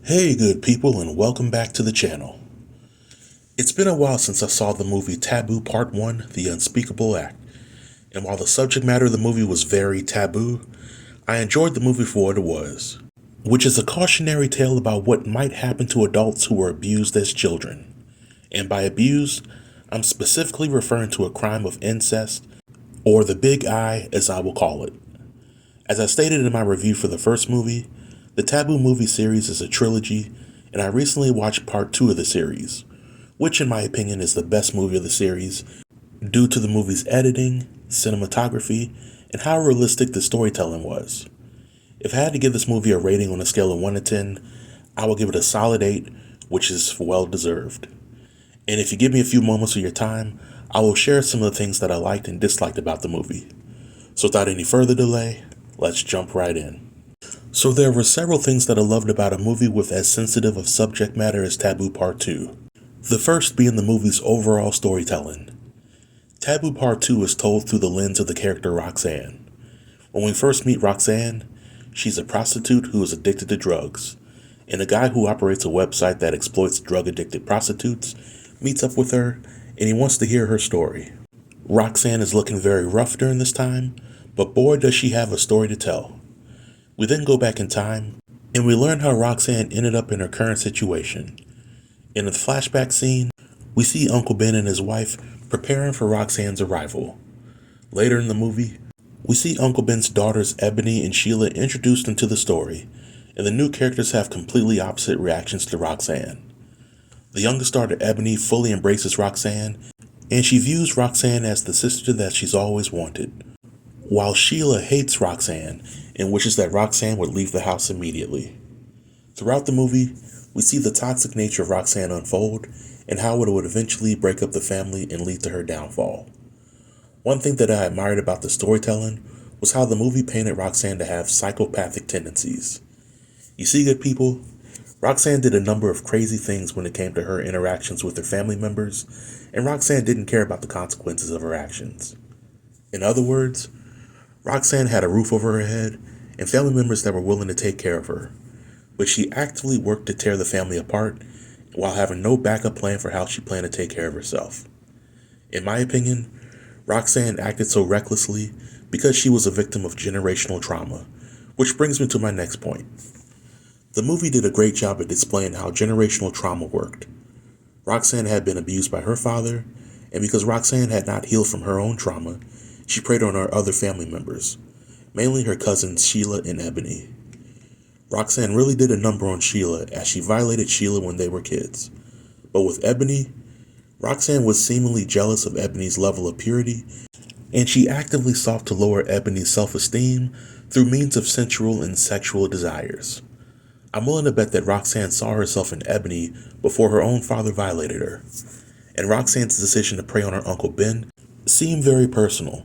Hey good people, and welcome back to the channel. It's been a while since I saw the movie Taboo Part 1, The Unspeakable Act, and while the subject matter of the movie was very taboo, I enjoyed the movie for what it was, which is a cautionary tale about what might happen to adults who were abused as children. And by abused, I'm specifically referring to a crime of incest, or the Big I as I will call it. As I stated in my review for the first movie, the Taboo movie series is a trilogy, and I recently watched part 2 of the series, which in my opinion is the best movie of the series due to the movie's editing, cinematography, and how realistic the storytelling was. If I had to give this movie a rating on a scale of 1 to 10, I would give it a solid 8, which is well deserved. And if you give me a few moments of your time, I will share some of the things that I liked and disliked about the movie. So without any further delay, let's jump right in. So there were several things that I loved about a movie with as sensitive of subject matter as Taboo Part 2. The first being the movie's overall storytelling. Taboo Part 2 is told through the lens of the character Roxanne. When we first meet Roxanne, she's a prostitute who is addicted to drugs, and a guy who operates a website that exploits drug-addicted prostitutes meets up with her, and he wants to hear her story. Roxanne is looking very rough during this time, but boy does she have a story to tell. We then go back in time, and we learn how Roxanne ended up in her current situation. In the flashback scene, we see Uncle Ben and his wife preparing for Roxanne's arrival. Later in the movie, we see Uncle Ben's daughters Ebony and Sheila introduced into the story, and the new characters have completely opposite reactions to Roxanne. The youngest daughter Ebony fully embraces Roxanne, and she views Roxanne as the sister that she's always wanted, while Sheila hates Roxanne and wishes that Roxanne would leave the house immediately. Throughout the movie, we see the toxic nature of Roxanne unfold and how it would eventually break up the family and lead to her downfall. One thing that I admired about the storytelling was how the movie painted Roxanne to have psychopathic tendencies. You see, good people, Roxanne did a number of crazy things when it came to her interactions with her family members, and Roxanne didn't care about the consequences of her actions. In other words, Roxanne had a roof over her head and family members that were willing to take care of her, but she actively worked to tear the family apart while having no backup plan for how she planned to take care of herself. In my opinion, Roxanne acted so recklessly because she was a victim of generational trauma, which brings me to my next point. The movie did a great job at displaying how generational trauma worked. Roxanne had been abused by her father, and because Roxanne had not healed from her own trauma, she preyed on her other family members, mainly her cousins Sheila and Ebony. Roxanne really did a number on Sheila as she violated Sheila when they were kids. But with Ebony, Roxanne was seemingly jealous of Ebony's level of purity, and she actively sought to lower Ebony's self-esteem through means of sensual and sexual desires. I'm willing to bet that Roxanne saw herself in Ebony before her own father violated her, and Roxanne's decision to prey on her Uncle Ben seemed very personal,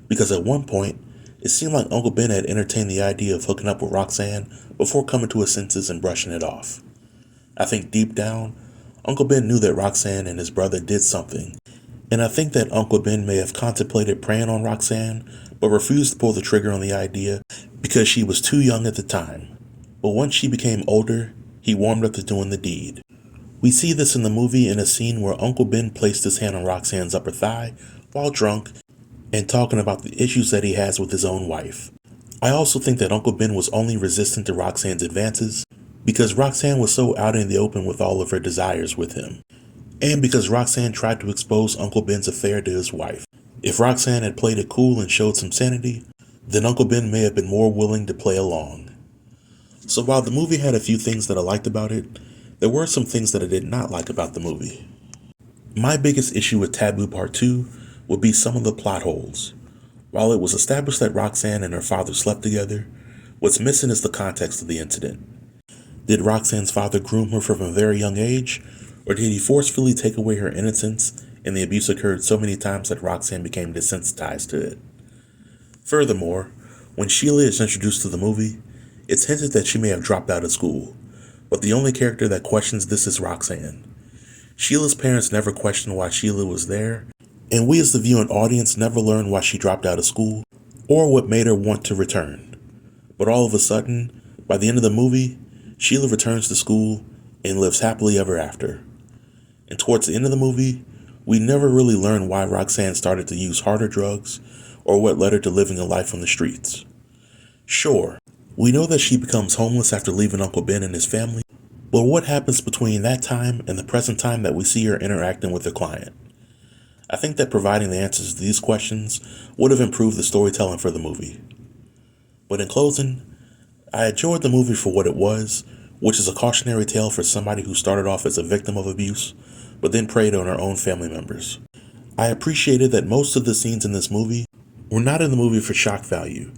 because at one point, it seemed like Uncle Ben had entertained the idea of hooking up with Roxanne before coming to his senses and brushing it off. I think deep down, Uncle Ben knew that Roxanne and his brother did something, and I think that Uncle Ben may have contemplated preying on Roxanne, but refused to pull the trigger on the idea because she was too young at the time. But once she became older, he warmed up to doing the deed. We see this in the movie in a scene where Uncle Ben placed his hand on Roxanne's upper thigh while drunk and talking about the issues that he has with his own wife. I also think that Uncle Ben was only resistant to Roxanne's advances because Roxanne was so out in the open with all of her desires with him, and because Roxanne tried to expose Uncle Ben's affair to his wife. If Roxanne had played it cool and showed some sanity, then Uncle Ben may have been more willing to play along. So while the movie had a few things that I liked about it, there were some things that I did not like about the movie. My biggest issue with Taboo Part 2 would be some of the plot holes. While it was established that Roxanne and her father slept together, what's missing is the context of the incident. Did Roxanne's father groom her from a very young age, or did he forcefully take away her innocence and the abuse occurred so many times that Roxanne became desensitized to it? Furthermore, when Sheila is introduced to the movie, it's hinted that she may have dropped out of school, but the only character that questions this is Roxanne. Sheila's parents never questioned why Sheila was there, and we as the viewing audience never learned why she dropped out of school or what made her want to return. But all of a sudden, by the end of the movie, Sheila returns to school and lives happily ever after. And towards the end of the movie, we never really learn why Roxanne started to use harder drugs or what led her to living a life on the streets. Sure, we know that she becomes homeless after leaving Uncle Ben and his family, but what happens between that time and the present time that we see her interacting with her client? I think that providing the answers to these questions would have improved the storytelling for the movie. But in closing, I enjoyed the movie for what it was, which is a cautionary tale for somebody who started off as a victim of abuse, but then preyed on her own family members. I appreciated that most of the scenes in this movie were not in the movie for shock value,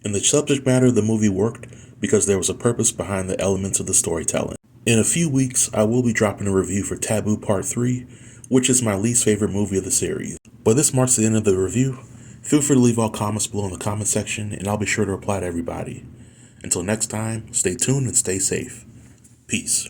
and the subject matter of the movie worked because there was a purpose behind the elements of the storytelling. In a few weeks, I will be dropping a review for Taboo Part 3, which is my least favorite movie of the series. But this marks the end of the review. Feel free to leave all comments below in the comment section, and I'll be sure to reply to everybody. Until next time, stay tuned and stay safe. Peace.